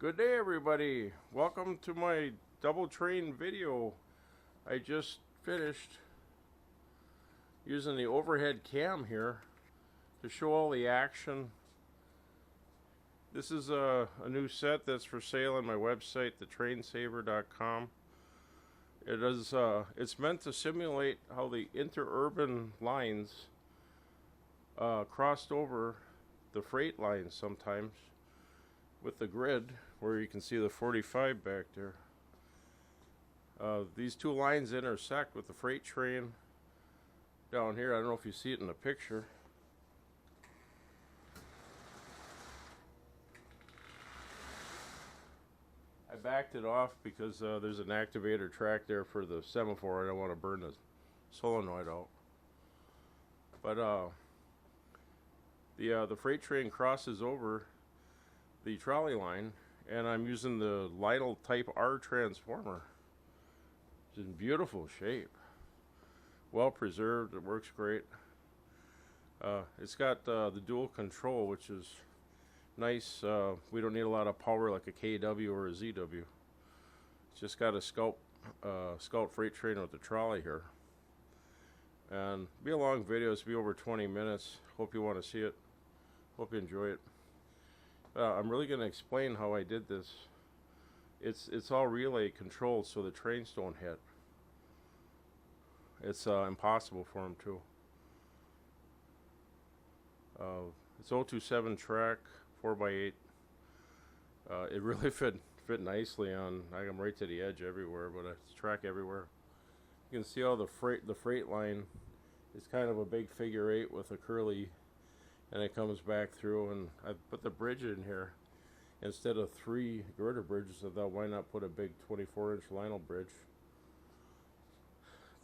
Good day, everybody. Welcome to my double train video. I just finished using the overhead cam here to show all the action. This is a new set that's for sale on my website, thetrainsaver.com. It's meant to simulate how the interurban lines crossed over the freight lines sometimes with the grid, where you can see the 45 back there. These two lines intersect with the freight train down here. I don't know if you see it in the picture. I backed it off because there's an activator track there for the semaphore. I don't want to burn the solenoid out. But the freight train crosses over the trolley line, and I'm using the Lionel Type R transformer. It's in beautiful shape, well preserved. It works great. It's got the dual control, which is nice. We don't need a lot of power like a KW or a ZW. It's just got a Scout freight train with the trolley here. And it'll be a long video. It's be over 20 minutes. Hope you want to see it. Hope you enjoy it. I'm really going to explain how I did this. It's all relay controlled, so the trains don't hit. It's impossible for them to. It's 027 track, 4x8. It really fit nicely on. I come right to the edge everywhere, but it's track everywhere. You can see all the freight line is kind of a big figure 8 with a curly, and it comes back through. And I put the bridge in here instead of 3 girder bridges. I thought, why not put a big 24-inch Lionel bridge?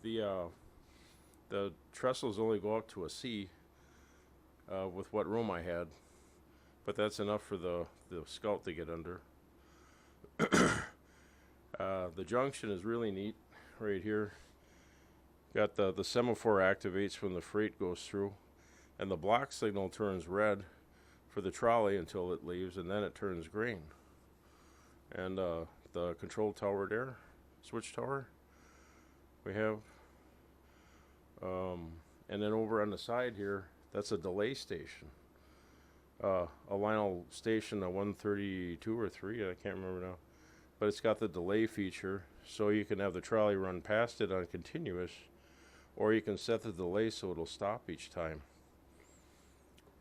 The trestles only go up to a C with what room I had, but that's enough for the Scout to get under. The junction is really neat right here. Got the semaphore activates when the freight goes through, and the block signal turns red for the trolley until it leaves, and then it turns green. And the control tower there, switch tower, we have. And then over on the side here, that's a delay station. A Lionel station, a 132 or 3, I can't remember now. But it's got the delay feature, so you can have the trolley run past it on continuous, or you can set the delay so it'll stop each time.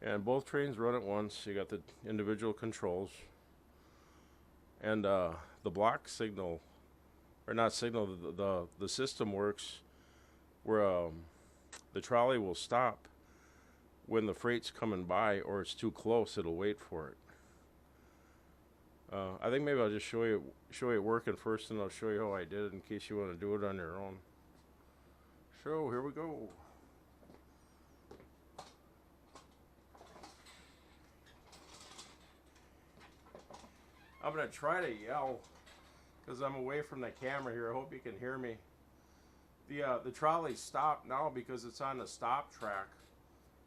And both trains run at once. You got the individual controls. And the block signal, or not signal, the system works where the trolley will stop when the freight's coming by, or it's too close, it'll wait for it. I think maybe I'll just show you it working first, and I'll show you how I did it in case you want to do it on your own. So here we go. I'm going to try to yell because I'm away from the camera here. I hope you can hear me. The trolley stopped now because it's on the stop track.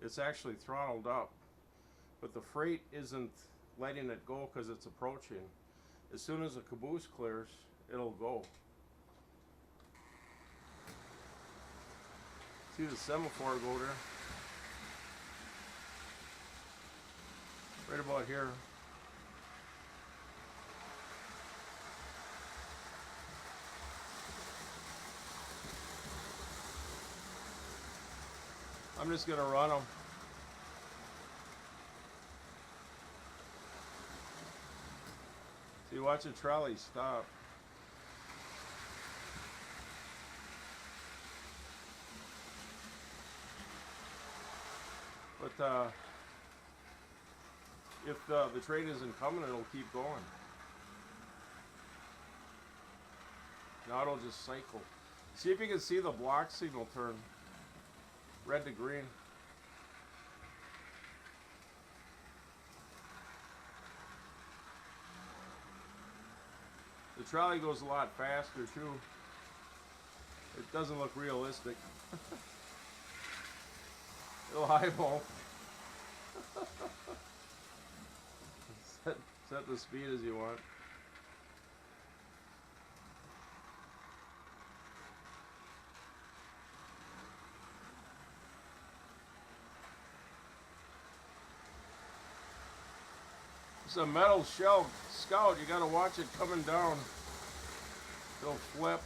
It's actually throttled up, but the freight isn't letting it go because it's approaching. As soon as the caboose clears, it'll go. See the semaphore go there? Right about here. I'm just going to run them. See, watch the trolley stop. But if the train isn't coming, it'll keep going. Now it'll just cycle. See if you can see the block signal turn red to green. The trolley goes a lot faster too. It doesn't look realistic. It'll highball. Set the speed as you want. It's a metal shell Scout. You gotta watch it coming down. It'll flip.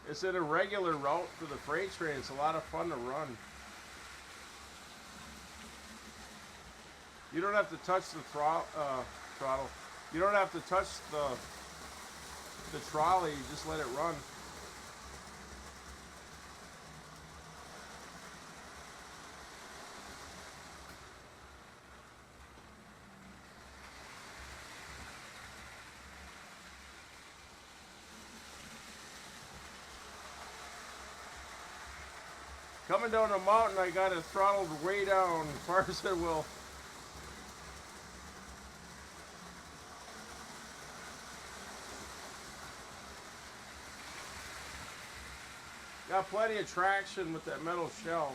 It's an irregular route for the freight train. It's a lot of fun to run. You don't have to touch the throttle. You don't have to touch the trolley. You just let it run. Coming down the mountain, I got it throttled way down as far as it will. Got plenty of traction with that metal shell.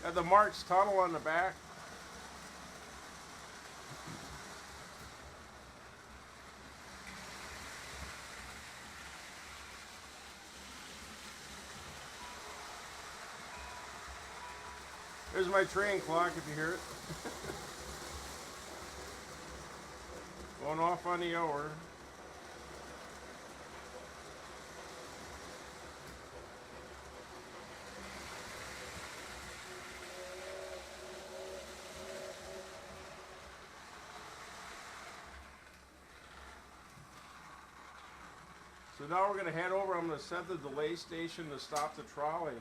Got the Marks tunnel on the back. There's my train clock if you hear it. Going off on the hour. So now we're going to head over. I'm going to set the delay station to stop the trolley.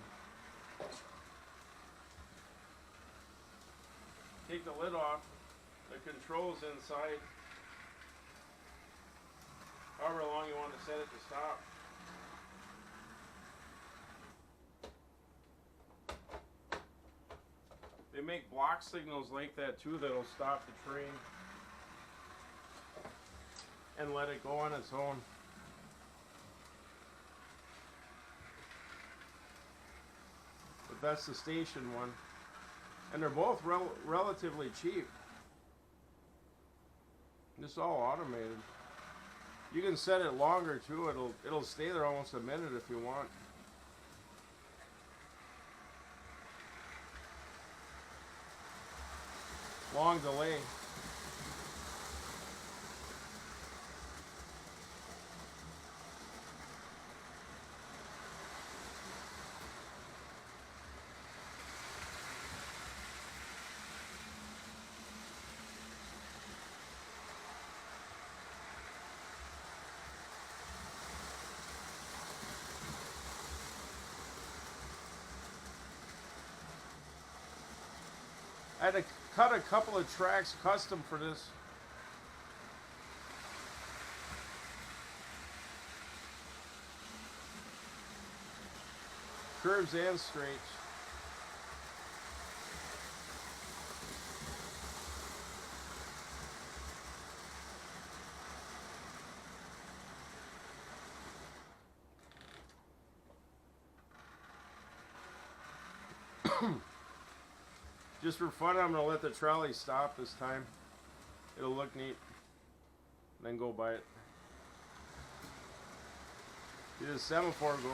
Take the lid off. The controls inside. However long you want to set it to stop. They make block signals like that too that'll stop the train and let it go on its own. But that's the station one. And they're both relatively cheap. This is all automated. You can set it longer too. It'll stay there almost a minute if you want. Long delay. I had to cut a couple of tracks custom for this. Curves and straights. Just for fun, I'm going to let the trolley stop this time. It'll look neat. Then go by it. See the semaphore go.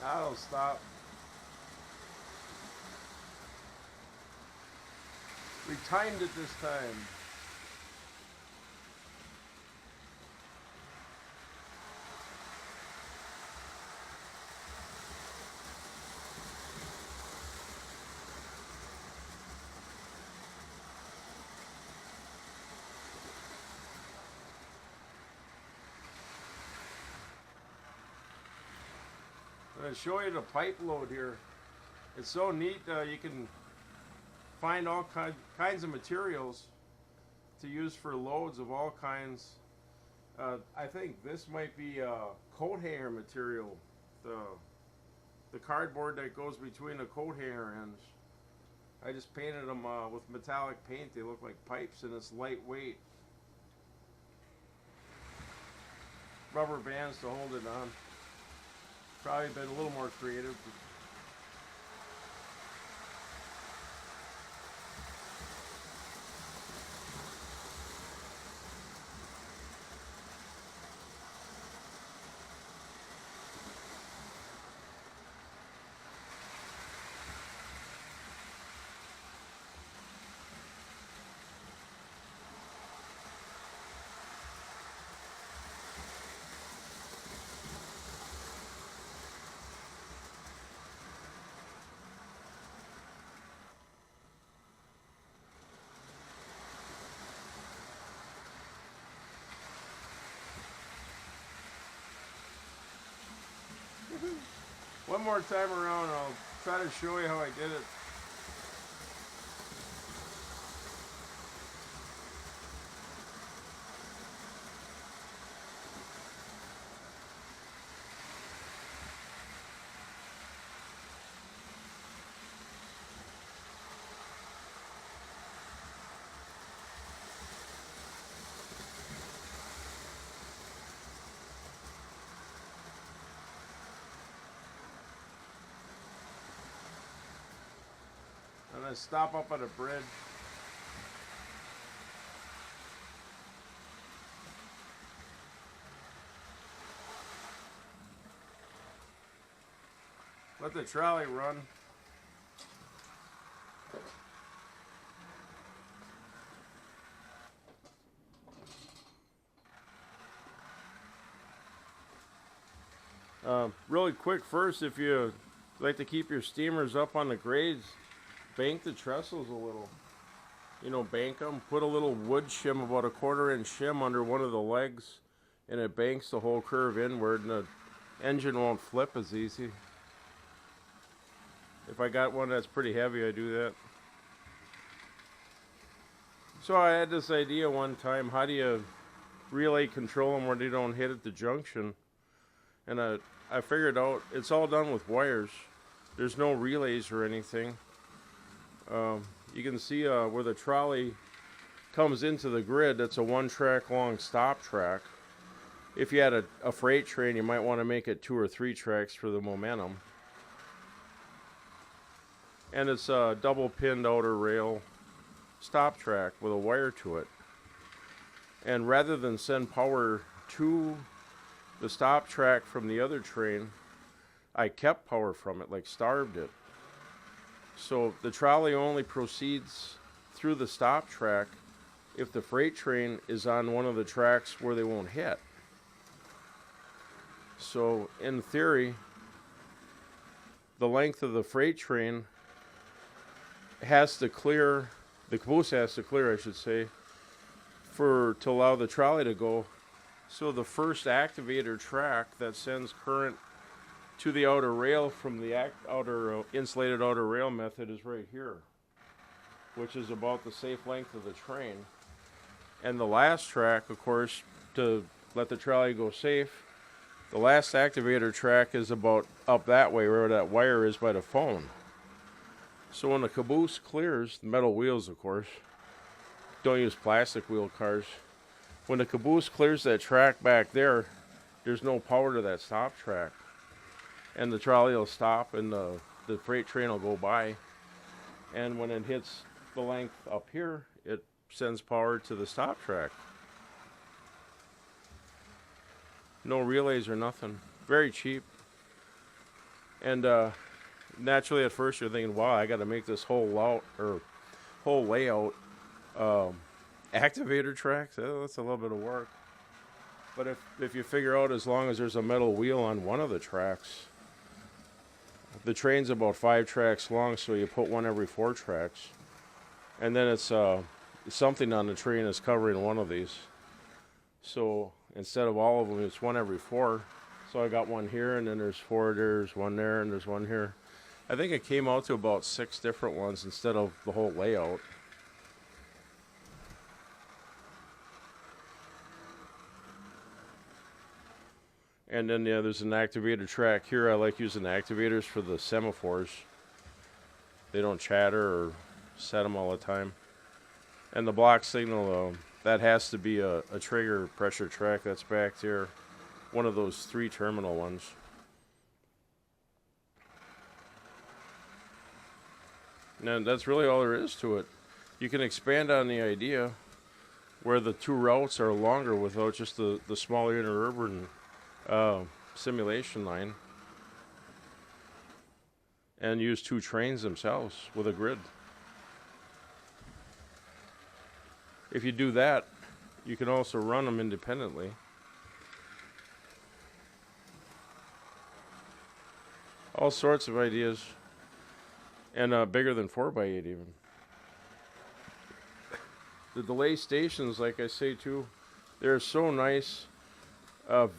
That'll stop. We timed it this time. I'm going to show you the pipe load here. It's so neat. You can find all kinds of materials to use for loads of all kinds. I think this might be coat hanger material. The cardboard that goes between the coat hanger ends. I just painted them with metallic paint. They look like pipes, and it's lightweight. Rubber bands to hold it on. Probably been a little more creative. One more time around, I'll try to show you how I did it. And then stop up at a bridge. Let the trolley run. Really quick first, if you like to keep your steamers up on the grades, bank the trestles a little. You know, bank them. Put a little wood shim, about a 1/4 inch shim under one of the legs, and it banks the whole curve inward, and the engine won't flip as easy. If I got one that's pretty heavy, I do that. So I had this idea one time, how do you relay control them where they don't hit at the junction? And I figured out it's all done with wires. There's no relays or anything. You can see where the trolley comes into the grid. That's a 1-track long stop track. If you had a freight train, you might want to make it 2 or 3 tracks for the momentum. And it's a double pinned outer rail stop track with a wire to it. And rather than send power to the stop track from the other train, I kept power from it, like starved it. So the trolley only proceeds through the stop track if the freight train is on one of the tracks where they won't hit. So in theory, the length of the freight train has to clear, the caboose has to clear, I should say, to allow the trolley to go. So the first activator track that sends current to the outer rail from the insulated outer rail method is right here, which is about the safe length of the train. And the last track, of course, to let the trolley go safe, the last activator track is about up that way where that wire is by the phone. So when the caboose clears, the metal wheels, of course, don't use plastic wheel cars. When the caboose clears that track back there, there's no power to that stop track. And the trolley will stop and the freight train will go by. And when it hits the length up here, it sends power to the stop track. No relays or nothing. Very cheap. And naturally at first you're thinking, wow, I got to make this whole layout activator tracks. That's a little bit of work. But if you figure out, as long as there's a metal wheel on one of the tracks, the train's about 5 tracks long, so you put one every 4 tracks. And then it's something on the train is covering one of these. So instead of all of them, it's one every 4. So I got one here, and then there's 4 there, there's one there, and there's one here. I think it came out to about 6 different ones instead of the whole layout. And then yeah, there's an activator track here. I like using activators for the semaphores. They don't chatter or set them all the time. And the block signal, that has to be a trigger pressure track that's back there. One of those 3 terminal ones. And that's really all there is to it. You can expand on the idea where the 2 routes are longer without just the smaller interurban simulation line, and use 2 trains themselves with a grid. If you do that, you can also run them independently. All sorts of ideas, and bigger than 4x8 even. The delay stations, like I say too, they're so nice.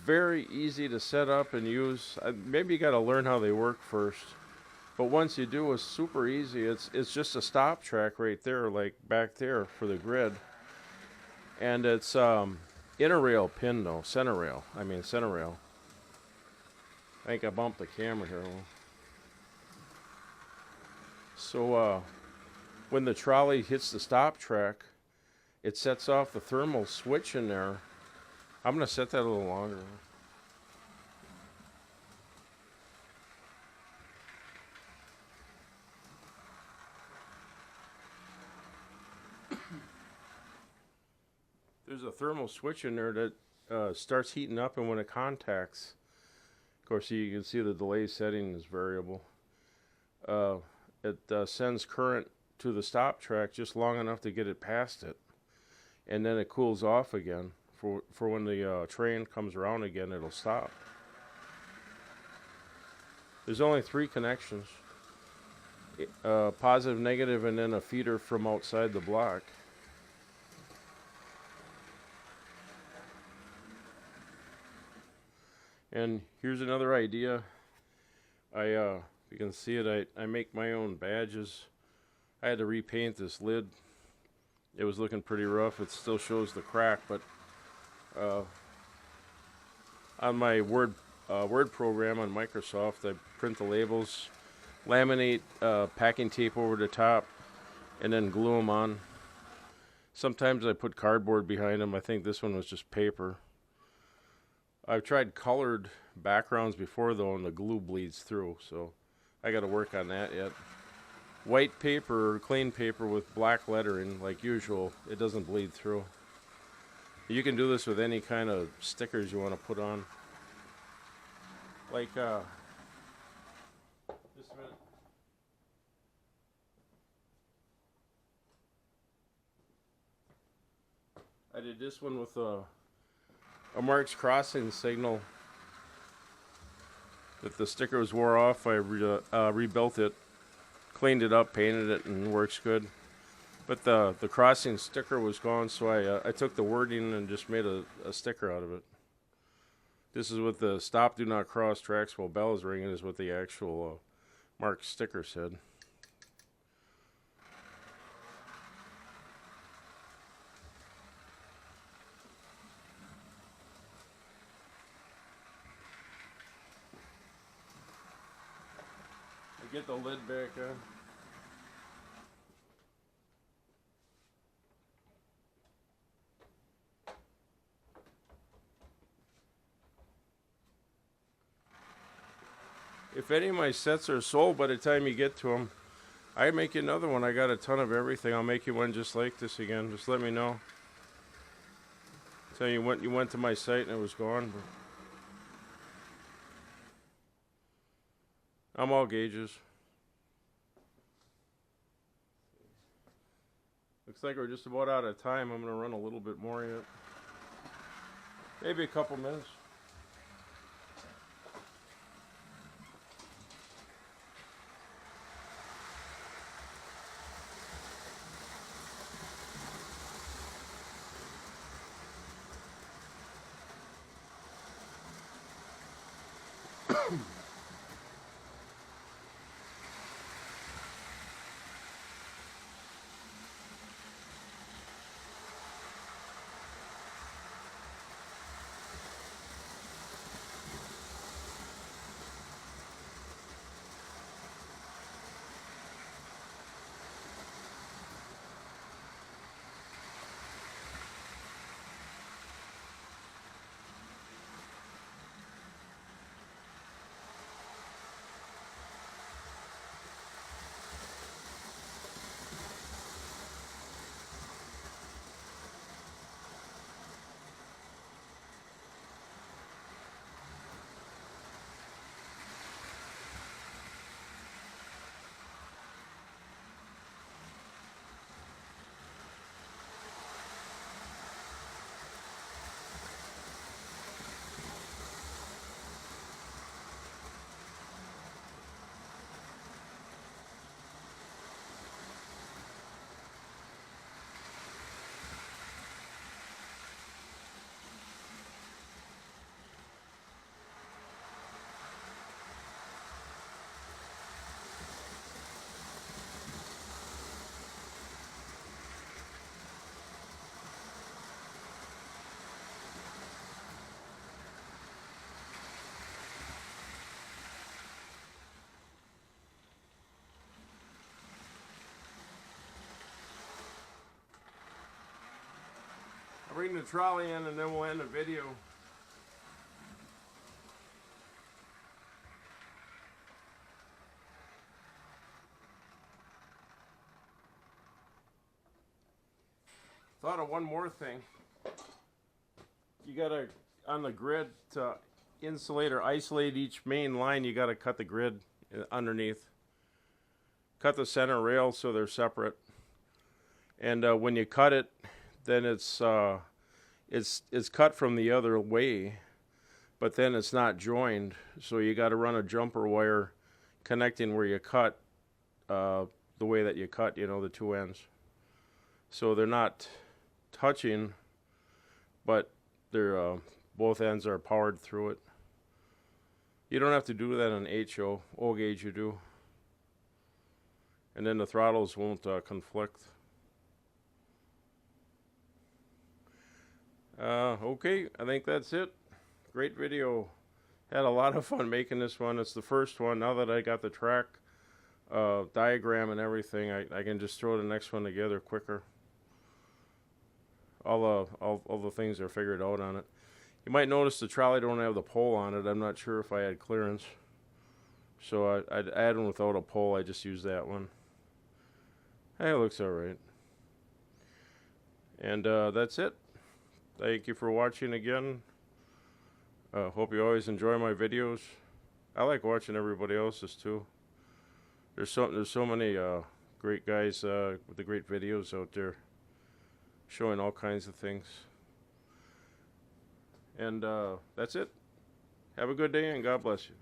Very easy to set up and use. Maybe you got to learn how they work first, but once you do, it's super easy. It's just a stop track right there, like back there for the grid, and it's inner rail pin though, center rail. Center rail. I think I bumped the camera here. So when the trolley hits the stop track, it sets off the thermal switch in there. I'm going to set that a little longer. There's a thermal switch in there that starts heating up, and when it contacts, of course you can see the delay setting is variable. It sends current to the stop track just long enough to get it past it, and then it cools off again. For when the train comes around again, it'll stop. There's only 3 connections. Positive, negative, and then a feeder from outside the block. And here's another idea. You can see it, I make my own badges. I had to repaint this lid. It was looking pretty rough. It still shows the crack, but on my Word program on Microsoft, I print the labels, laminate packing tape over the top, and then glue them on. Sometimes I put cardboard behind them. I think this one was just paper. I've tried colored backgrounds before though, and the glue bleeds through, so I got to work on that yet. White paper or clean paper with black lettering, like usual, it doesn't bleed through. You can do this with any kind of stickers you want to put on. Like, just a minute. I did this one with a Mark's Crossing signal. If the stickers wore off, I rebuilt it, cleaned it up, painted it, and works good. But the crossing sticker was gone, so I took the wording and just made a sticker out of it. This is what the stop, do not cross tracks while bell is ringing is what the actual Mark sticker said. I get the lid back on. If any of my sets are sold by the time you get to them, I make you another one. I got a ton of everything. I'll make you one just like this again. Just let me know. Tell you went to my site and it was gone. But I'm all gauges. Looks like we're just about out of time. I'm going to run a little bit more yet. Maybe a couple minutes. I'll bring the trolley in and then we'll end the video. Thought of one more thing. You gotta, on the grid, to insulate or isolate each main line, you gotta cut the grid underneath. Cut the center rail so they're separate. And when you cut it, then it's cut from the other way, but then it's not joined. So you got to run a jumper wire connecting where you cut, the way that you cut, you know, the two ends. So they're not touching, but they're both ends are powered through it. You don't have to do that on HO. O gauge you do. And then the throttles won't conflict. Okay, I think that's it. Great video. Had a lot of fun making this one. It's the first one. Now that I got the track diagram and everything, I can just throw the next one together quicker. All the things are figured out on it. You might notice the trolley don't have the pole on it. I'm not sure if I had clearance. So I'd add one without a pole. I just use that one. Hey, it looks alright. And that's it. Thank you for watching again. Hope you always enjoy my videos. I like watching everybody else's too. There's so many great guys with the great videos out there showing all kinds of things. And that's it. Have a good day and God bless you.